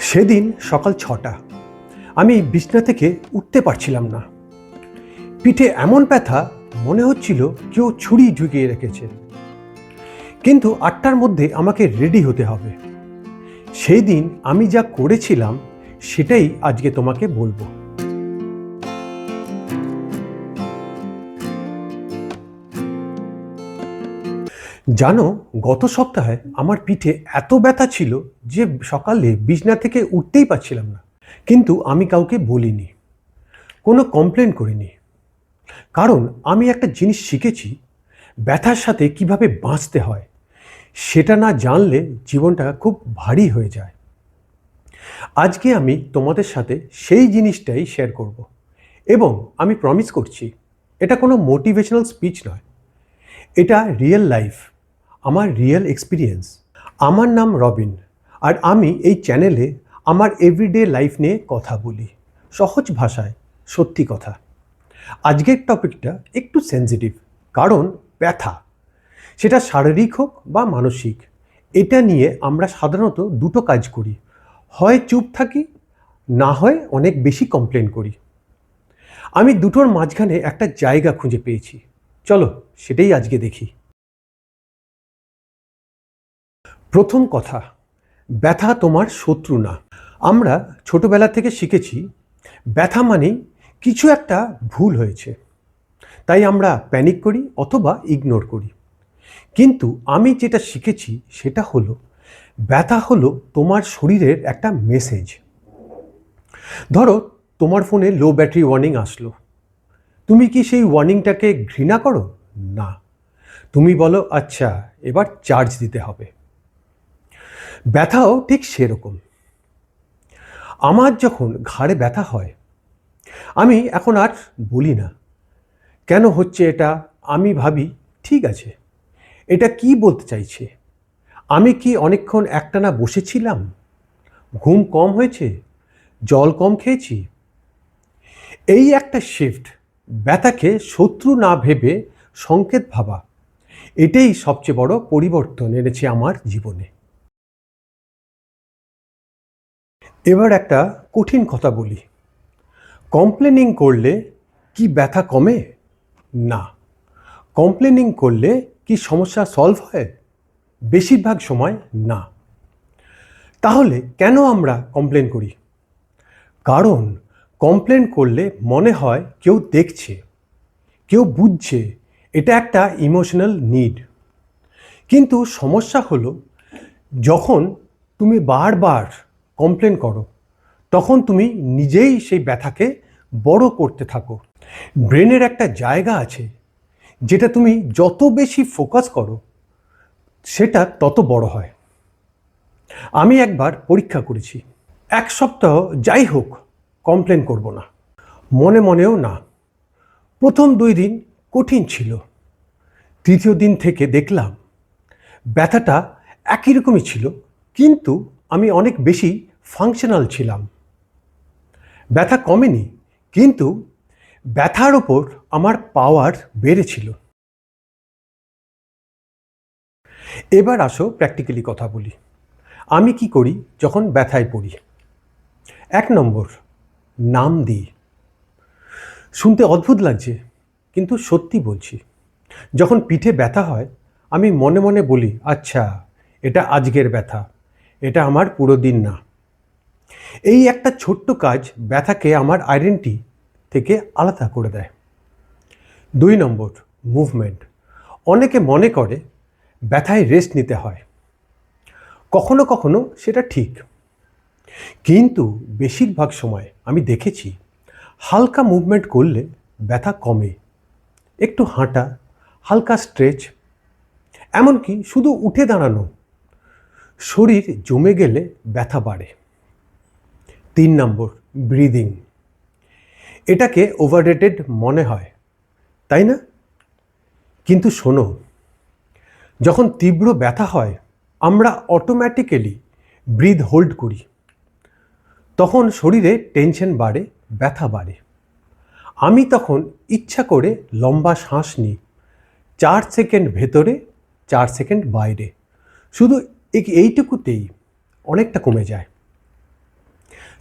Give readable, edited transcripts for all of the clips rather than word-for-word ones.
সেদিন সকাল ৬টা। আমি বিছনা থেকে উঠতে পারছিলাম না। পিঠে এমন ব্যথা, মনে হচ্ছিল কেউ ছুরি ঢুকিয়ে রেখেছে। কিন্তু ৮টার মধ্যে আমাকে রেডি হতে হবে। সেই দিন আমি যা করেছিলাম সেটাই আজকে তোমাকে বলবো। জানো, গত সপ্তাহে আমার পিঠে এত ব্যথা ছিল যে সকালে বিছনা থেকে উঠতেই পারছিলাম না। কিন্তু আমি কাউকে বলিনি, কোনো কমপ্লেন করিনি। কারণ আমি একটা জিনিস শিখেছি, ব্যথার সাথে কিভাবে বাঁচতে হয় সেটা না জানলে জীবনটা খুব ভারী হয়ে যায়। আজকে আমি তোমাদের সাথে সেই জিনিসটাই শেয়ার করব, এবং আমি প্রমিস করছি এটা কোনো মোটিভেশনাল স্পিচ নয়, এটা রিয়েল লাইফ, আমার রিয়েল এক্সপিরিয়েন্স। আমার নাম রবিন, আর আমি এই চ্যানেলে আমার এভরিডে লাইফ নিয়ে কথা বলি, সহজ ভাষায়, সত্যি কথা। আজকের টপিকটা একটু সেন্সিটিভ, কারণ ব্যথা, সেটা শারীরিক হোক বা মানসিক, এটা নিয়ে আমরা সাধারণত দুটো কাজ করি, হয় চুপ থাকি, না হয় অনেক বেশি কমপ্লেন করি। আমি দুটোর মাঝখানে একটা জায়গা খুঁজে পেয়েছি, চলো সেটাই আজকে দেখি। প্রথম কথা, ব্যথা তোমার শত্রু না। আমরা ছোটবেলা থেকে শিখেছি ব্যথা মানেই কিছু একটা ভুল হয়েছে, তাই আমরা প্যানিক করি অথবা ইগনোর করি। কিন্তু আমি যেটা শিখেছি সেটা হলো, ব্যথা হলো তোমার শরীরের একটা মেসেজ। ধরো, তোমার ফোনে লো ব্যাটারি ওয়ার্নিং আসলো, তুমি কি সেই ওয়ার্নিংটাকে ঘৃণা করো? না, তুমি বলো আচ্ছা, এবার চার্জ দিতে হবে। ব্যথাও ঠিক সেরকম। আমার যখন ঘাড়ে ব্যথা হয়, আমি এখন আর বলি না কেন হচ্ছে এটা, আমি ভাবি ঠিক আছে, এটা কি বলতে চাইছে। আমি কি অনেকক্ষণ একটানা বসেছিলাম, ঘুম কম হয়েছে, জল কম খেয়েছি? এই একটা শিফট, ব্যথাকে শত্রু না ভেবে সংকেত ভাবা, এটাই সবচেয়ে বড় পরিবর্তন এনেছে আমার জীবনে। এবার একটা কঠিন কথা বলি, কমপ্লেনিং করলে কি ব্যথা কমে? না। কমপ্লেনিং করলে কি সমস্যা সলভ হয়? বেশিরভাগ সময় না। তাহলে কেন আমরা কমপ্লেন করি? কারণ কমপ্লেন করলে মনে হয় কেউ দেখছে, কেউ বুঝছে, এটা একটা ইমোশনাল নিড। কিন্তু সমস্যা হলো, যখন তুমি বারবার কমপ্লেন করো, তখন তুমি নিজেই সেই ব্যথাকে বড় করতে থাকো। ব্রেনের একটা জায়গা আছে, যেটা তুমি যত বেশি ফোকাস করো সেটা তত বড় হয়। আমি একবার পরীক্ষা করেছি, 1 সপ্তাহ যাই হোক কমপ্লেন করব না, মনে মনেও না। প্রথম 2 দিন কঠিন ছিল, তৃতীয় দিন থেকে দেখলাম ব্যথাটা একই রকমই ছিল, কিন্তু আমি অনেক বেশি ফাংশনাল ছিলাম। ব্যথা কমেনি, কিন্তু ব্যথার ওপর আমার পাওয়ার বেড়েছিল। এবার আসো প্র্যাকটিক্যালি কথা বলি, আমি কি করি যখন ব্যথায় পড়ি। 1 নম্বর, নাম দিই। শুনতে অদ্ভুত লাগছে, কিন্তু সত্যি বলছি। যখন পিঠে ব্যথা হয়, আমি মনে মনে বলি আচ্ছা, এটা আজকের ব্যথা, এটা আমার পুরো দিন না। এই একটা ছোট্ট কাজ ব্যথাকে আমার আইডেন্টিটি থেকে আলাদা করে দেয়। 2 নম্বর, মুভমেন্ট। অনেকে মনে করে ব্যথায় রেস্ট নিতে হয়, কখনো কখনো সেটা ঠিক, কিন্তু বেশিরভাগ সময় আমি দেখেছি হালকা মুভমেন্ট করলে ব্যথা কমে। একটু হাঁটা, হালকা স্ট্রেচ, এমনকি শুধু উঠে দাঁড়ানো, শরীর জমে গেলে ব্যথা বাড়ে। 3 নম্বর, ব্রিদিং। এটাকে ওভাররেটেড মনে হয়, তাই না? কিন্তু শোনো, যখন তীব্র ব্যথা হয় আমরা অটোমেটিক্যালি ব্রিথ হোল্ড করি, তখন শরীরে টেনশন বাড়ে, ব্যথা বাড়ে। আমি তখন ইচ্ছা করে লম্বা শ্বাস নিই, 4 সেকেন্ড ভেতরে, 4 সেকেন্ড বাইরে। শুধু এইটুকুতেই অনেকটা কমে যায়।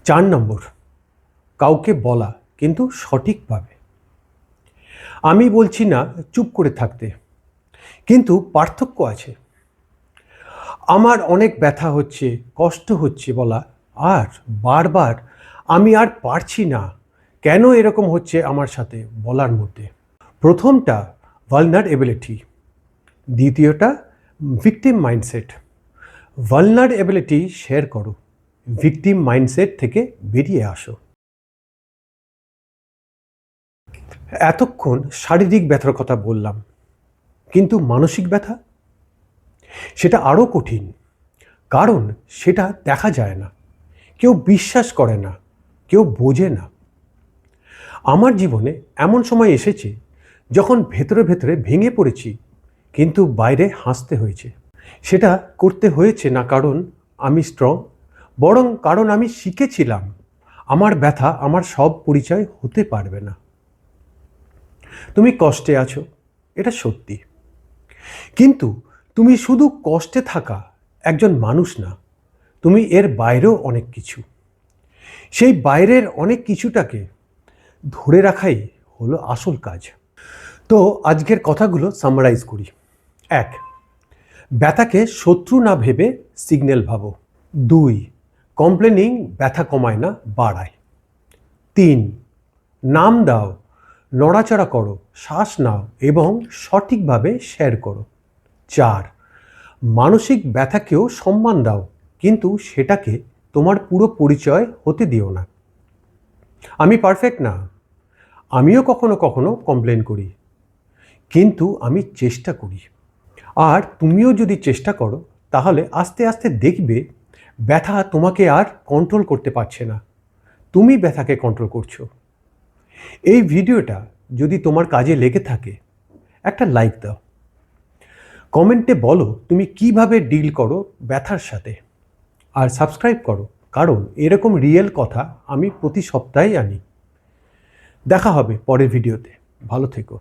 4 নম্বর, কাউকে বলা কিন্তু সঠিকভাবে। আমি বলছি না চুপ করে থাকতে, কিন্তু পার্থক্য আছে। আমার অনেক ব্যথা হচ্ছে, কষ্ট হচ্ছে বলা, আর বারবার আমি আর পারছি না, কেন এরকম হচ্ছে আমার সাথে বলার মধ্যে। প্রথমটা ভালনারেবিলিটি, দ্বিতীয়টা ভিকটিম মাইন্ডসেট। ভালনারেবিলিটি শেয়ার করো, ভিকটিম মাইন্ডসেট থেকে বেরিয়ে আসো। এতক্ষণ শারীরিক ব্যথার কথা বললাম, কিন্তু মানসিক ব্যথা, সেটা আরও কঠিন, কারণ সেটা দেখা যায় না, কেউ বিশ্বাস করে না, কেউ বোঝে না। আমার জীবনে এমন সময় এসেছে যখন ভেতরে ভেতরে ভেঙে পড়েছি, কিন্তু বাইরে হাসতে হয়েছে। সেটা করতে হয়েছে না কারণ আমি স্ট্রং, বরং কারণ আমি শিখেছিলাম আমার ব্যথা আমার সব পরিচয় হতে পারবে না। তুমি কষ্টে আছো, এটা সত্যি, কিন্তু তুমি শুধু কষ্টে থাকা একজন মানুষ না, তুমি এর বাইরেও অনেক কিছু। সেই বাইরের অনেক কিছুটাকে ধরে রাখাই হলো আসল কাজ। তো আজকের কথাগুলো সামারাইজ করি। 1, ব্যথাকে শত্রু না ভেবে সিগন্যাল ভাবো। 2, কমপ্লেনিং ব্যথা কমায় না, বাড়ায়। 3, নাম দাও, নড়াচড়া করো, শ্বাস নাও এবং সঠিকভাবে শেয়ার করো। 4, মানসিক ব্যথাকেও সম্মান দাও, কিন্তু সেটাকে তোমার পুরো পরিচয় হতে দিও না। আমি পারফেক্ট না, আমিও কখনো কখনো কমপ্লেন করি, কিন্তু আমি চেষ্টা করি। আর তুমিও যদি চেষ্টা করো, তাহলে আস্তে আস্তে দেখবে ব্যথা তোমাকে আর কন্ট্রোল করতে পারছে না, তুমি ব্যথাকে কন্ট্রোল করছো। এই ভিডিওটা যদি তোমার কাজে লেগে থাকে, একটা লাইক দাও, কমেন্টে বলো তুমি কিভাবে ডিল করো ব্যথার সাথে, আর সাবস্ক্রাইব করো, কারণ এরকম রিয়েল কথা আমি প্রতি সপ্তাহেই আনি। দেখা হবে পরের ভিডিওতে, ভালো থেকো।